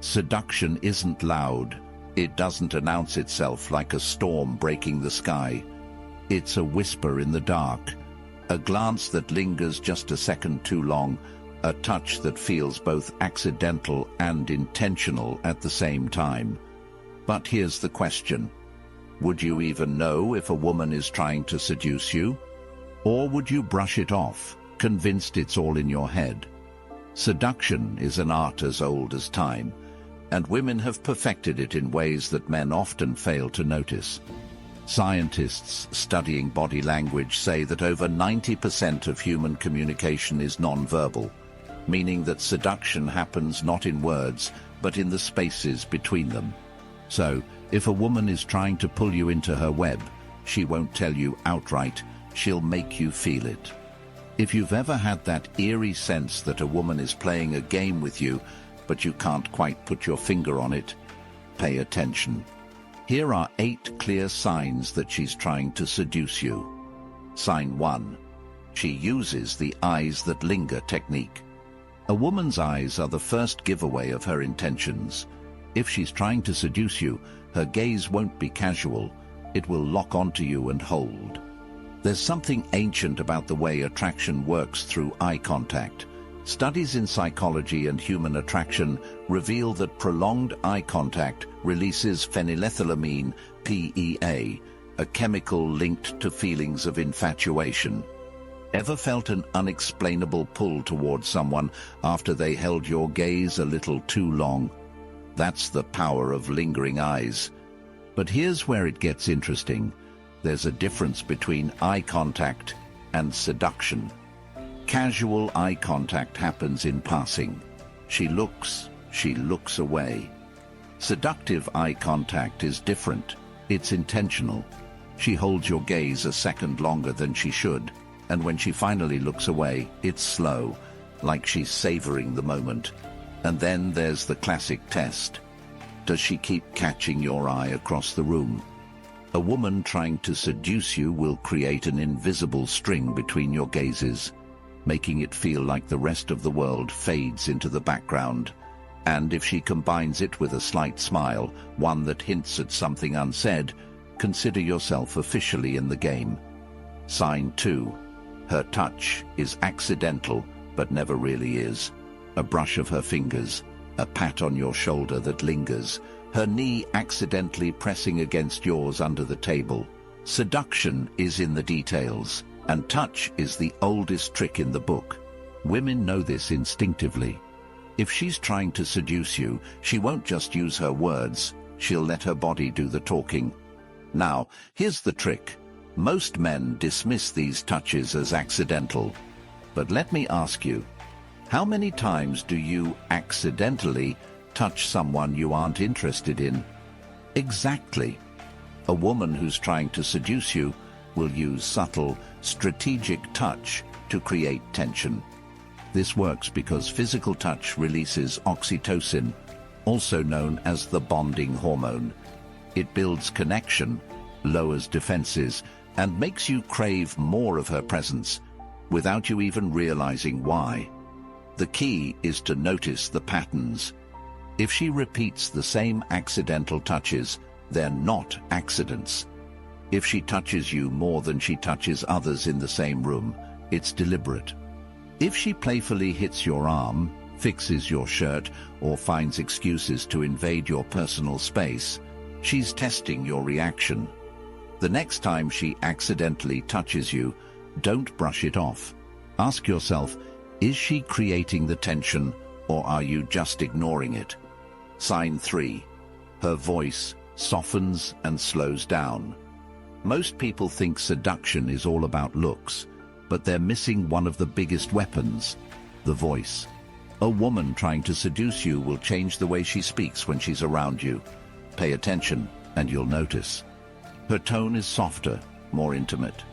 Seduction isn't loud. It doesn't announce itself like a storm breaking the sky. It's a whisper in the dark, a glance that lingers just a second too long, a touch that feels both accidental and intentional at the same time. But here's the question. Would you even know if a woman is trying to seduce you? Or would you brush it off, convinced it's all in your head? Seduction is an art as old as time, and women have perfected it in ways that men often fail to notice. Scientists studying body language say that over 90% of human communication is nonverbal, meaning that seduction happens not in words, but in the spaces between them. So, if a woman is trying to pull you into her web, she won't tell you outright, she'll make you feel it. If you've ever had that eerie sense that a woman is playing a game with you, but you can't quite put your finger on it, pay attention. Here are 8 clear signs that she's trying to seduce you. Sign 1. She uses the eyes that linger technique. A woman's eyes are the first giveaway of her intentions. If she's trying to seduce you, her gaze won't be casual. It will lock onto you and hold. There's something ancient about the way attraction works through eye contact. Studies in psychology and human attraction reveal that prolonged eye contact releases phenylethylamine, PEA, a chemical linked to feelings of infatuation. Ever felt an unexplainable pull towards someone after they held your gaze a little too long? That's the power of lingering eyes. But here's where it gets interesting. There's a difference between eye contact and seduction. Casual eye contact happens in passing. She looks away. Seductive eye contact is different. It's intentional. She holds your gaze a second longer than she should, and when she finally looks away, it's slow, like she's savoring the moment. And then there's the classic test. Does she keep catching your eye across the room? A woman trying to seduce you will create an invisible string between your gazes, making it feel like the rest of the world fades into the background. And if she combines it with a slight smile, one that hints at something unsaid, consider yourself officially in the game. Sign 2. Her touch is accidental, but never really is. A brush of her fingers, a pat on your shoulder that lingers, her knee accidentally pressing against yours under the table. Seduction is in the details, and touch is the oldest trick in the book. Women know this instinctively. If she's trying to seduce you, she won't just use her words, she'll let her body do the talking. Now, here's the trick. Most men dismiss these touches as accidental. But let me ask you, how many times do you accidentally touch someone you aren't interested in? Exactly. A woman who's trying to seduce you will use subtle, strategic touch to create tension. This works because physical touch releases oxytocin, also known as the bonding hormone. It builds connection, lowers defenses, and makes you crave more of her presence, without you even realizing why. The key is to notice the patterns. If she repeats the same accidental touches, they're not accidents. If she touches you more than she touches others in the same room, it's deliberate. If she playfully hits your arm, fixes your shirt, or finds excuses to invade your personal space, she's testing your reaction. The next time she accidentally touches you, don't brush it off. Ask yourself, is she creating the tension, or are you just ignoring it? Sign 3. Her voice softens and slows down. Most people think seduction is all about looks, but they're missing one of the biggest weapons, the voice. A woman trying to seduce you will change the way she speaks when she's around you. Pay attention, and you'll notice. Her tone is softer, more intimate.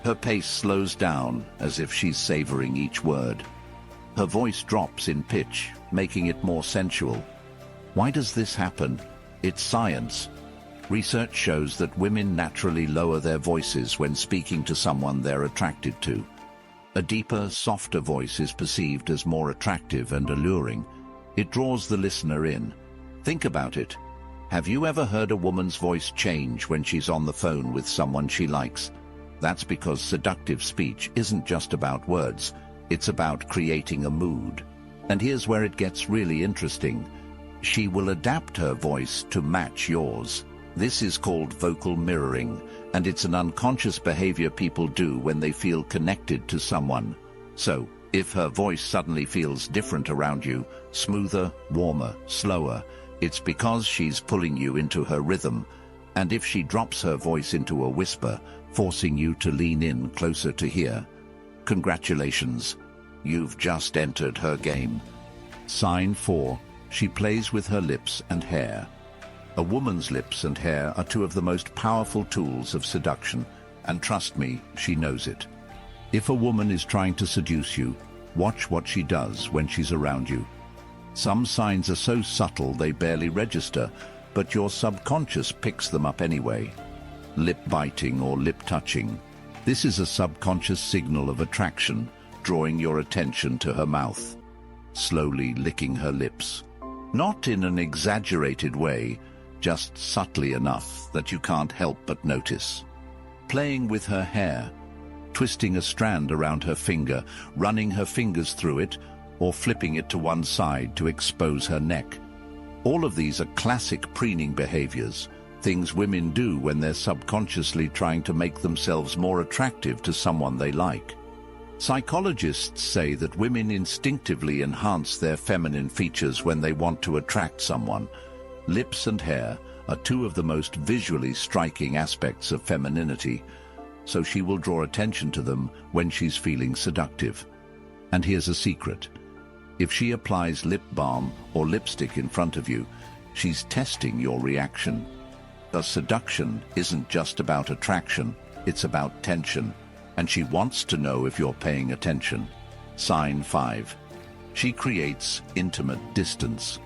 Her pace slows down, as if she's savoring each word. Her voice drops in pitch, making it more sensual. Why does this happen? It's science. Research shows that women naturally lower their voices when speaking to someone they're attracted to. A deeper, softer voice is perceived as more attractive and alluring. It draws the listener in, Think about it. Have you ever heard a woman's voice change when she's on the phone with someone she likes? That's because seductive speech isn't just about words, it's about creating a mood. And here's where it gets really interesting. She will adapt her voice to match yours. This is called vocal mirroring, and it's an unconscious behavior people do when they feel connected to someone. So, if her voice suddenly feels different around you, smoother, warmer, slower, it's because she's pulling you into her rhythm. And if she drops her voice into a whisper, forcing you to lean in closer to hear, congratulations, you've just entered her game. Sign 4. She plays with her lips and hair. A woman's lips and hair are two of the most powerful tools of seduction, and trust me, she knows it. If a woman is trying to seduce you, watch what she does when she's around you. Some signs are so subtle they barely register, but your subconscious picks them up anyway. Lip biting or lip touching. This is a subconscious signal of attraction, drawing your attention to her mouth. Slowly licking her lips. Not in an exaggerated way, just subtly enough that you can't help but notice. Playing with her hair, twisting a strand around her finger, running her fingers through it, or flipping it to one side to expose her neck. All of these are classic preening behaviors, things women do when they're subconsciously trying to make themselves more attractive to someone they like. Psychologists say that women instinctively enhance their feminine features when they want to attract someone. Lips and hair are two of the most visually striking aspects of femininity, so she will draw attention to them when she's feeling seductive. And here's a secret. If she applies lip balm or lipstick in front of you, she's testing your reaction. The seduction isn't just about attraction, it's about tension, and she wants to know if you're paying attention. Sign 5. She creates intimate distance.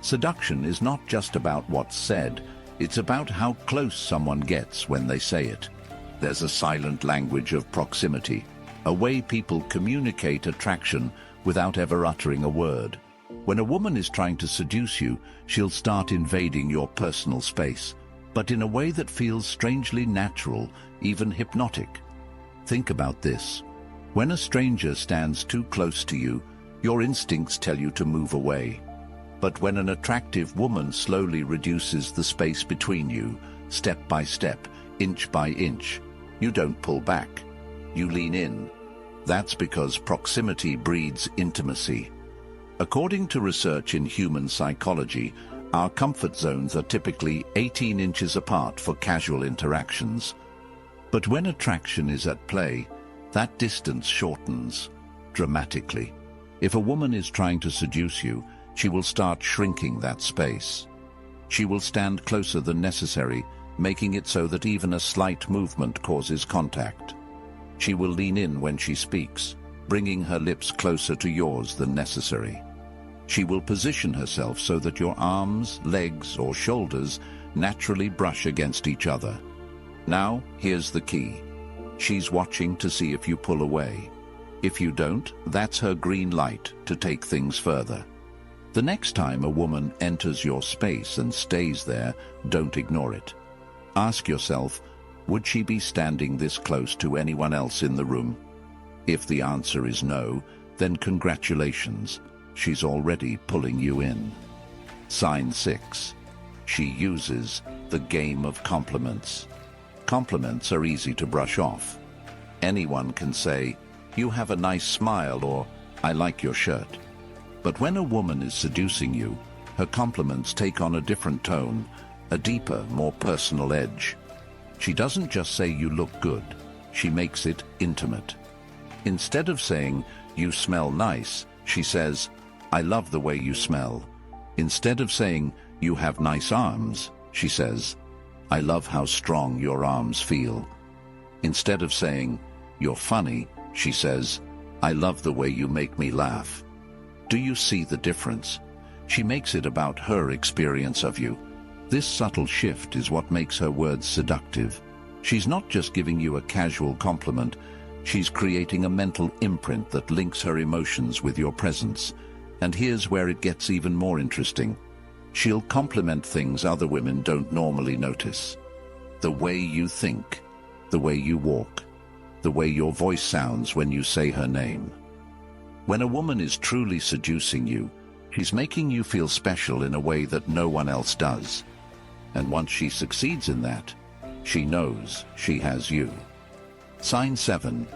Seduction is not just about what's said, it's about how close someone gets when they say it. There's a silent language of proximity, a way people communicate attraction without ever uttering a word. When a woman is trying to seduce you, she'll start invading your personal space, but in a way that feels strangely natural, even hypnotic. Think about this. When a stranger stands too close to you, your instincts tell you to move away. But when an attractive woman slowly reduces the space between you, step by step, inch by inch, you don't pull back. You lean in. That's because proximity breeds intimacy. According to research in human psychology, our comfort zones are typically 18 inches apart for casual interactions. But when attraction is at play, that distance shortens dramatically. If a woman is trying to seduce you, she will start shrinking that space. She will stand closer than necessary, making it so that even a slight movement causes contact. She will lean in when she speaks, bringing her lips closer to yours than necessary. She will position herself so that your arms, legs, or shoulders naturally brush against each other. Now, here's the key. She's watching to see if you pull away. If you don't, that's her green light to take things further. The next time a woman enters your space and stays there, don't ignore it. Ask yourself, would she be standing this close to anyone else in the room? If the answer is no, then congratulations, she's already pulling you in. Sign 6. She uses the game of compliments. Compliments are easy to brush off. Anyone can say, "You have a nice smile," or "I like your shirt." But when a woman is seducing you, her compliments take on a different tone, a deeper, more personal edge. She doesn't just say you look good, she makes it intimate. Instead of saying, "You smell nice," she says, "I love the way you smell." Instead of saying, "You have nice arms," she says, "I love how strong your arms feel." Instead of saying, "You're funny," she says, "I love the way you make me laugh." Do you see the difference? She makes it about her experience of you. This subtle shift is what makes her words seductive. She's not just giving you a casual compliment, she's creating a mental imprint that links her emotions with your presence. And here's where it gets even more interesting. She'll compliment things other women don't normally notice. The way you think, the way you walk, the way your voice sounds when you say her name. When a woman is truly seducing you, she's making you feel special in a way that no one else does. And once she succeeds in that, she knows she has you. Sign 7.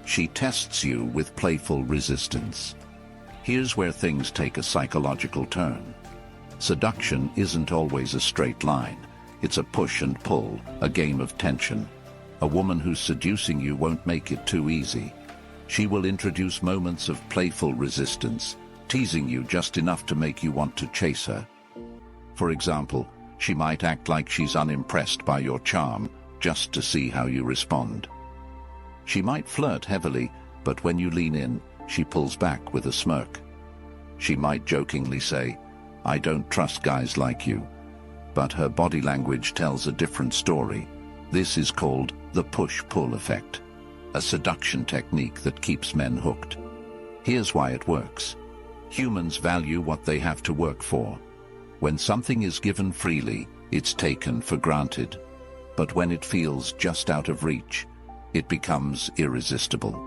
She tests you with playful resistance. Here's where things take a psychological turn. Seduction isn't always a straight line. It's a push and pull, a game of tension. A woman who's seducing you won't make it too easy. She will introduce moments of playful resistance, teasing you just enough to make you want to chase her. For example, she might act like she's unimpressed by your charm, just to see how you respond. She might flirt heavily, but when you lean in, she pulls back with a smirk. She might jokingly say, "I don't trust guys like you," but her body language tells a different story. This is called the push-pull effect, a seduction technique that keeps men hooked. Here's why it works. Humans value what they have to work for. When something is given freely, it's taken for granted. But when it feels just out of reach, it becomes irresistible.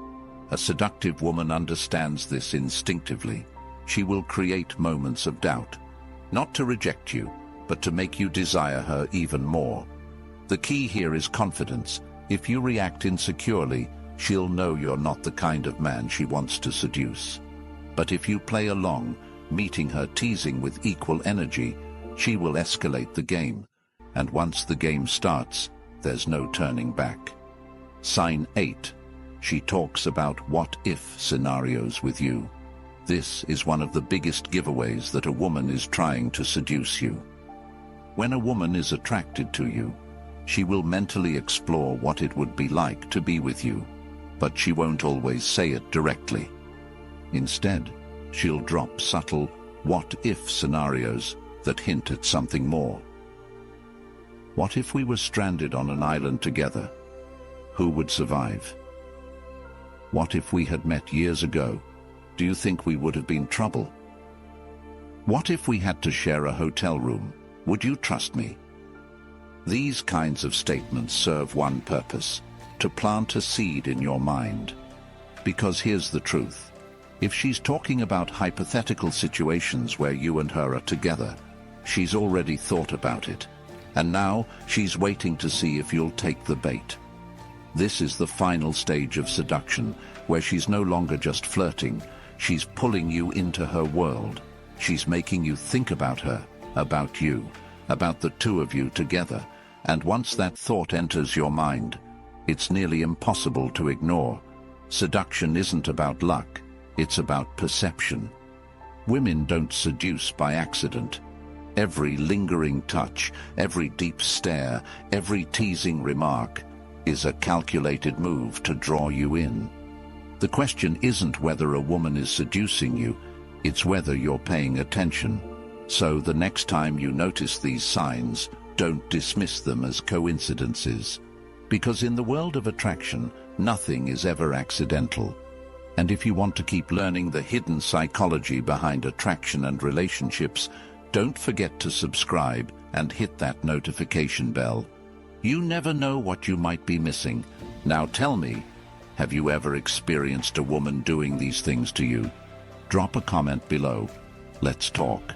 A seductive woman understands this instinctively. She will create moments of doubt, not to reject you, but to make you desire her even more. The key here is confidence. If you react insecurely, she'll know you're not the kind of man she wants to seduce. But if you play along, meeting her teasing with equal energy, she will escalate the game. And once the game starts, there's no turning back. Sign 8. She talks about what-if scenarios with you. This is one of the biggest giveaways that a woman is trying to seduce you. When a woman is attracted to you, she will mentally explore what it would be like to be with you, but she won't always say it directly. Instead, she'll drop subtle what-if scenarios that hint at something more. What if we were stranded on an island together? Who would survive? What if we had met years ago? Do you think we would have been trouble? What if we had to share a hotel room? Would you trust me? These kinds of statements serve one purpose: to plant a seed in your mind. Because here's the truth. If she's talking about hypothetical situations where you and her are together, she's already thought about it. And now she's waiting to see if you'll take the bait. This is the final stage of seduction, where she's no longer just flirting. She's pulling you into her world. She's making you think about her, about you, about the two of you together. And once that thought enters your mind, it's nearly impossible to ignore. Seduction isn't about luck, it's about perception. Women don't seduce by accident. Every lingering touch, every deep stare, every teasing remark is a calculated move to draw you in. The question isn't whether a woman is seducing you, it's whether you're paying attention. So the next time you notice these signs, don't dismiss them as coincidences. Because in the world of attraction, nothing is ever accidental. And if you want to keep learning the hidden psychology behind attraction and relationships, don't forget to subscribe and hit that notification bell. You never know what you might be missing. Now tell me, have you ever experienced a woman doing these things to you? Drop a comment below. Let's talk.